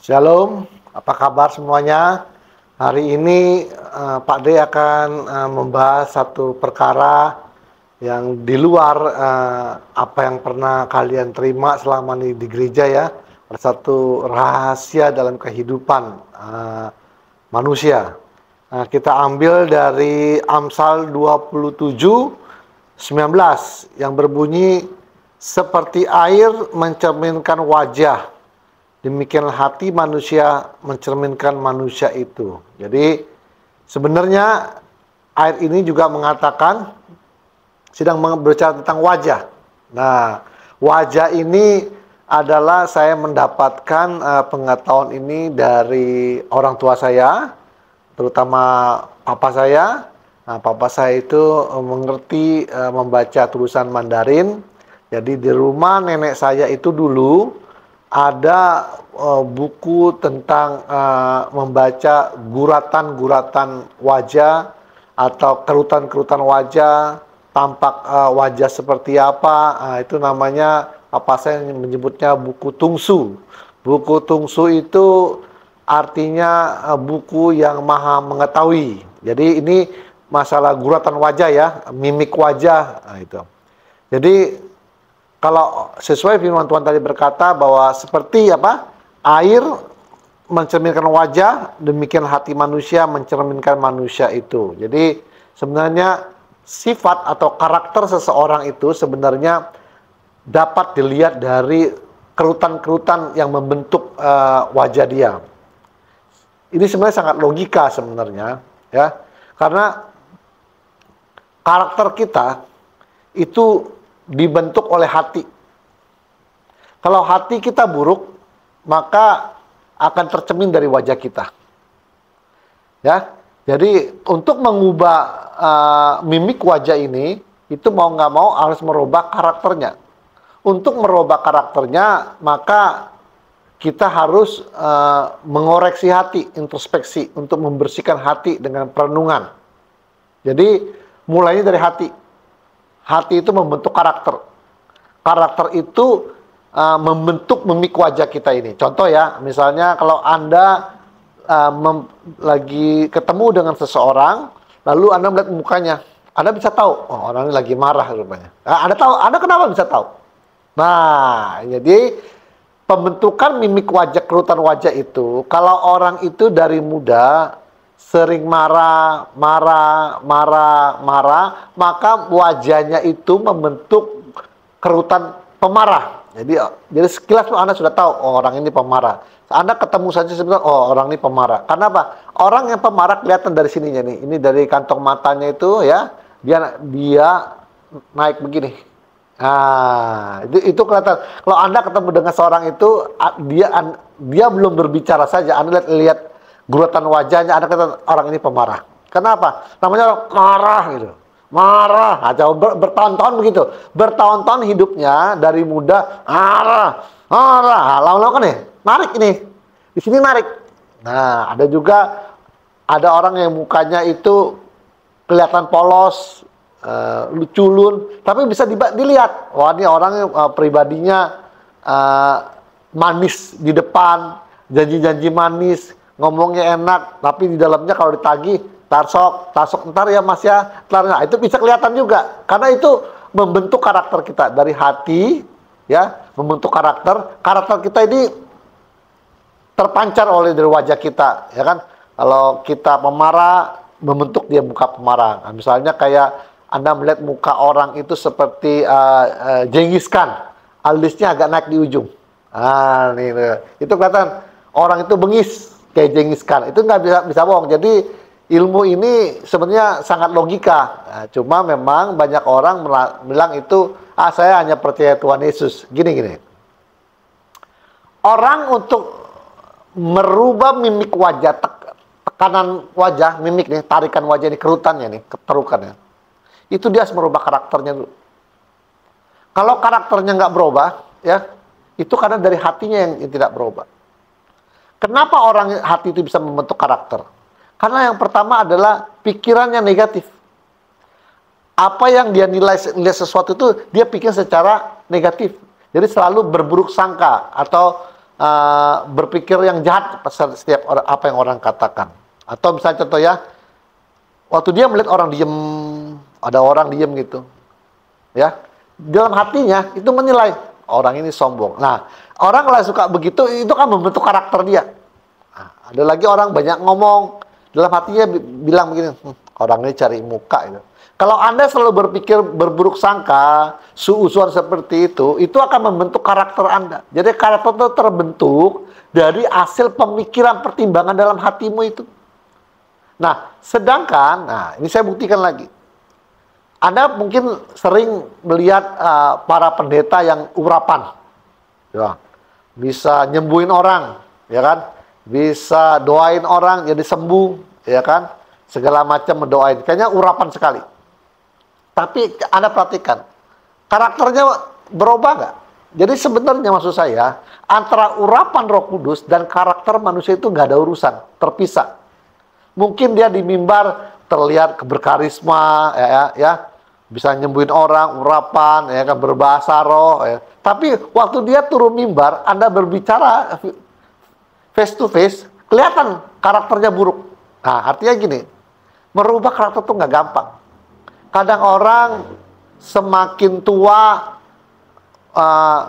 Shalom, apa kabar semuanya? Hari ini Pak D akan membahas satu perkara yang di luar apa yang pernah kalian terima selama ini di gereja ya. Ada satu rahasia dalam kehidupan manusia. Kita ambil dari Amsal 27:19 yang berbunyi, seperti air mencerminkan wajah, demikianlah hati manusia mencerminkan manusia itu. Jadi sebenarnya air ini juga mengatakan sedang berbicara tentang wajah. Nah, wajah ini adalah saya mendapatkan pengetahuan ini dari orang tua saya, terutama papa saya. Nah, papa saya itu mengerti membaca tulisan Mandarin. Jadi di rumah nenek saya itu dulu ada buku tentang membaca guratan-guratan wajah atau kerutan-kerutan wajah, tampak wajah seperti apa. Itu namanya, apa saya menyebutnya buku tungsu. Buku tungsu itu artinya buku yang maha mengetahui. Jadi ini masalah guratan wajah ya, mimik wajah. Itu. Jadi kalau sesuai firman Tuhan tadi berkata bahwa seperti apa? Air mencerminkan wajah, demikian hati manusia mencerminkan manusia itu. Jadi sebenarnya sifat atau karakter seseorang itu sebenarnya dapat dilihat dari kerutan-kerutan yang membentuk wajah dia. Ini sebenarnya sangat logika sebenarnya, ya. Karena karakter kita itu dibentuk oleh hati. Kalau hati kita buruk, maka akan tercermin dari wajah kita. Ya, jadi untuk mengubah mimik wajah ini, itu mau nggak mau harus merubah karakternya. Untuk merubah karakternya, maka kita harus mengoreksi hati, introspeksi, untuk membersihkan hati dengan perenungan. Jadi mulainya dari hati. Hati itu membentuk karakter. Karakter itu membentuk mimik wajah kita ini. Contoh ya, misalnya kalau Anda lagi ketemu dengan seseorang, lalu Anda melihat mukanya, Anda bisa tahu, oh orang ini lagi marah rupanya. Anda tahu, Anda kenapa bisa tahu? Nah, jadi pembentukan mimik wajah, kerutan wajah itu, kalau orang itu dari muda sering marah, maka wajahnya itu membentuk kerutan pemarah. Jadi sekilas Anda sudah tahu, oh orang ini pemarah. Anda ketemu saja sebentar, oh orang ini pemarah. Karena apa? Orang yang pemarah kelihatan dari sininya nih. Ini dari kantong matanya itu ya, dia naik begini. Nah, itu kelihatan. Kalau Anda ketemu dengan seorang itu, dia belum berbicara saja, Anda lihat guratan wajahnya, Anda kata orang ini pemarah. Kenapa? Namanya orang marah gitu. Marah. Nah, bertahun-tahun begitu. Bertahun-tahun hidupnya dari muda marah. Nah, lama-lama kan nih, narik ini. Di sini narik. Nah, ada orang yang mukanya itu kelihatan polos, culun, tapi bisa dilihat. Wah, ini orang pribadinya manis di depan, janji-janji manis, ngomongnya enak, tapi di dalamnya kalau ditagih, tasok, ntar ya mas ya, ntar, itu bisa kelihatan juga, karena itu membentuk karakter kita dari hati, ya, membentuk karakter kita ini terpancar oleh dari wajah kita, ya kan? Kalau kita pemarah, membentuk dia muka pemarah. Nah, misalnya kayak Anda melihat muka orang itu seperti Genghis Khan, alisnya agak naik di ujung. Nah, itu kelihatan orang itu bengis kayak Genghis Khan, itu nggak bisa bohong. Jadi ilmu ini sebenarnya sangat logika. Nah, cuma memang banyak orang bilang itu, saya hanya percaya Tuhan Yesus. Gini. Orang untuk merubah mimik wajah, tekanan wajah, mimik nih, tarikan wajah ini, kerutannya nih, keterukannya, itu dia harus merubah karakternya dulu. Kalau karakternya nggak berubah, ya, itu karena dari hatinya yang tidak berubah. Kenapa orang hati itu bisa membentuk karakter? Karena yang pertama adalah pikirannya negatif. Apa yang dia nilai sesuatu itu, dia pikir secara negatif. Jadi selalu berburuk sangka atau berpikir yang jahat setiap orang, apa yang orang katakan. Atau misalnya contoh ya, waktu dia melihat orang diem, ada orang diem gitu, ya, dalam hatinya itu menilai orang ini sombong. Nah, orang kalau suka begitu, itu kan membentuk karakter dia. Nah, ada lagi orang banyak ngomong, dalam hatinya bilang begini, orang ini cari muka gitu. Kalau Anda selalu berpikir berburuk sangka, suudzon seperti itu akan membentuk karakter Anda. Jadi karakter itu terbentuk dari hasil pemikiran, pertimbangan dalam hatimu itu. Nah, sedangkan, nah ini saya buktikan lagi. Anda mungkin sering melihat para pendeta yang urapan, ya, bisa nyembuhin orang, ya kan? Bisa doain orang jadi sembuh, ya kan? Segala macam mendoain, kayaknya urapan sekali. Tapi Anda perhatikan, karakternya berubah nggak? Jadi sebenarnya maksud saya, antara urapan Roh Kudus dan karakter manusia itu nggak ada urusan, terpisah. Mungkin dia di mimbar terlihat berkarisma, ya, bisa nyembuhin orang, urapan, ya kan, berbahasa roh. Ya. Tapi waktu dia turun mimbar, Anda berbicara face to face, kelihatan karakternya buruk. Nah, artinya gini, merubah karakter itu nggak gampang. Kadang orang semakin tua,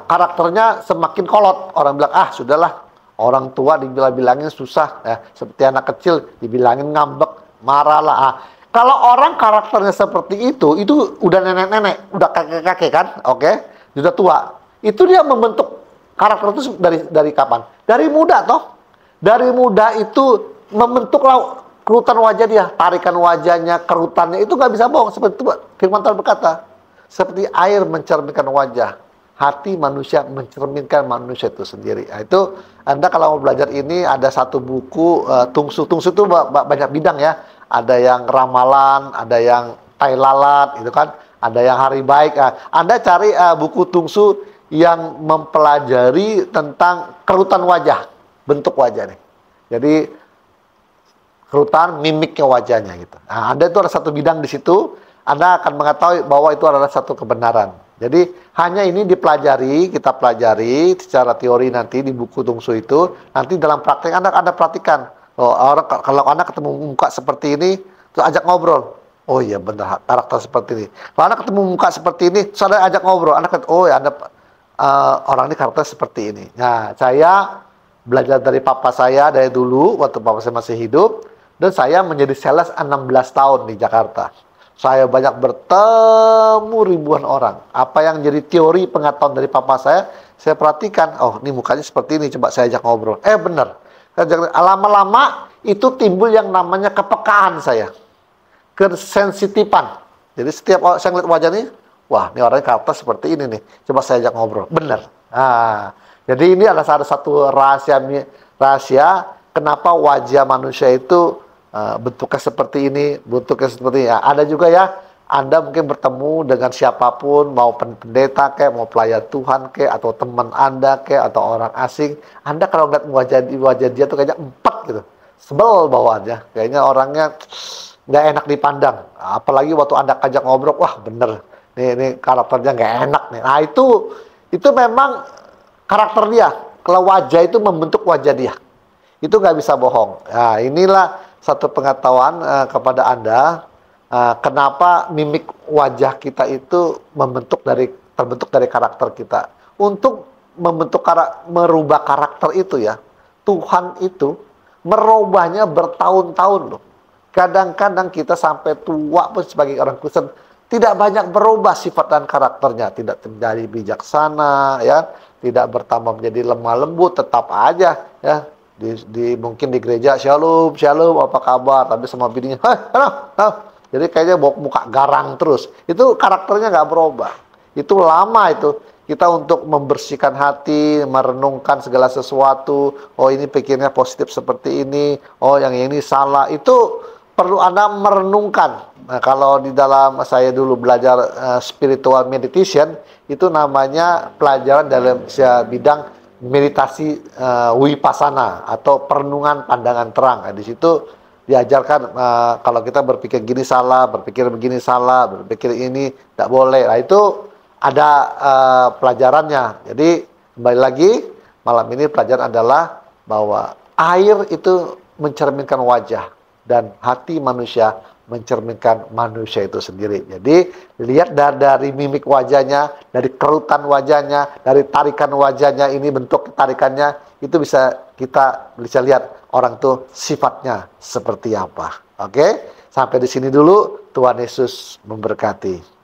karakternya semakin kolot. Orang bilang, sudahlah, orang tua dibilang-bilangin susah, ya. Seperti anak kecil dibilangin ngambek, marah lah. Kalau orang karakternya seperti itu udah nenek-nenek, udah kakek-kakek kan, oke, sudah tua. Itu dia membentuk karakter itu dari kapan? Dari muda toh. Dari muda itu membentuklah kerutan wajah dia, tarikan wajahnya, kerutannya itu nggak bisa bohong. Seperti itu firman Tuhan berkata, seperti air mencerminkan wajah, hati manusia mencerminkan manusia itu sendiri. Nah, itu Anda kalau mau belajar ini ada satu buku Tungsu itu banyak bidang ya. Ada yang ramalan, ada yang tai lalat, itu kan. Ada yang hari baik. Anda cari buku Tungsu yang mempelajari tentang kerutan wajah, bentuk wajah nih. Jadi kerutan mimiknya wajahnya gitu. Nah, Anda itu ada satu bidang di situ, Anda akan mengetahui bahwa itu adalah satu kebenaran. Jadi hanya ini dipelajari, kita pelajari secara teori nanti di buku Tungsu itu, nanti dalam praktek Anda perhatikan. Kalau Anda ketemu muka seperti ini, terus ajak ngobrol. Oh iya benar, karakter seperti ini. Kalau Anda ketemu muka seperti ini, terus Anda ajak ngobrol. Anda kata, oh ya Anda orang ini karakter seperti ini. Nah, saya belajar dari papa saya dari dulu, waktu papa saya masih hidup. Dan saya menjadi sales 16 tahun di Jakarta. Saya banyak bertemu ribuan orang. Apa yang jadi teori pengetahuan dari papa saya perhatikan. Oh, ini mukanya seperti ini, coba saya ajak ngobrol. Benar. Lama-lama itu timbul yang namanya kepekaan saya. Kesensitifan. Jadi setiap saya ngeliat wajah ini, wah, ini orangnya karakter seperti ini nih. Coba saya ajak ngobrol. Benar. Nah, jadi ini adalah salah satu rahasia kenapa wajah manusia itu bentuknya seperti ini, bentuknya seperti ini. Ya, ada juga ya, Anda mungkin bertemu dengan siapapun, mau pendeta kayak, mau pelayan Tuhan kayak, atau teman Anda kayak, atau orang asing. Anda kalau ngeliat wajah dia tuh kayaknya empat gitu, sebel bawaannya, kayaknya orangnya nggak enak dipandang. Apalagi waktu Anda ajak ngobrol, wah bener, ini karakternya nggak enak nih. Nah itu memang karakter dia. Kalau wajah itu membentuk wajah dia. Itu nggak bisa bohong. Nah, inilah satu pengetahuan kepada Anda, kenapa mimik wajah kita itu terbentuk dari karakter kita. Untuk merubah karakter itu ya, Tuhan itu merubahnya bertahun-tahun loh. Kadang-kadang kita sampai tua pun sebagai orang Kristen tidak banyak berubah sifat dan karakternya, tidak menjadi bijaksana, ya, tidak bertambah menjadi lemah lembut, tetap aja ya. Mungkin di gereja shalom apa kabar, tapi sama bininya jadi kayaknya bawa muka garang terus. Itu karakternya nggak berubah. Itu lama itu kita untuk membersihkan hati, merenungkan segala sesuatu. Oh, ini pikirnya positif seperti ini, oh yang ini salah. Itu perlu Anda merenungkan. Nah, kalau di dalam saya dulu belajar spiritual meditation, itu namanya pelajaran dalam bidang meditasi wipasana atau perenungan pandangan terang. Nah, di situ diajarkan kalau kita berpikir gini salah, berpikir begini salah, berpikir ini tidak boleh. Nah, itu ada pelajarannya. Jadi kembali lagi, malam ini pelajaran adalah bahwa air itu mencerminkan wajah dan hati manusia mencerminkan manusia itu sendiri. Jadi lihat dari mimik wajahnya, dari kerutan wajahnya, dari tarikan wajahnya, ini bentuk tarikannya, itu kita bisa lihat orang tuh sifatnya seperti apa. Oke, sampai di sini dulu. Tuhan Yesus memberkati.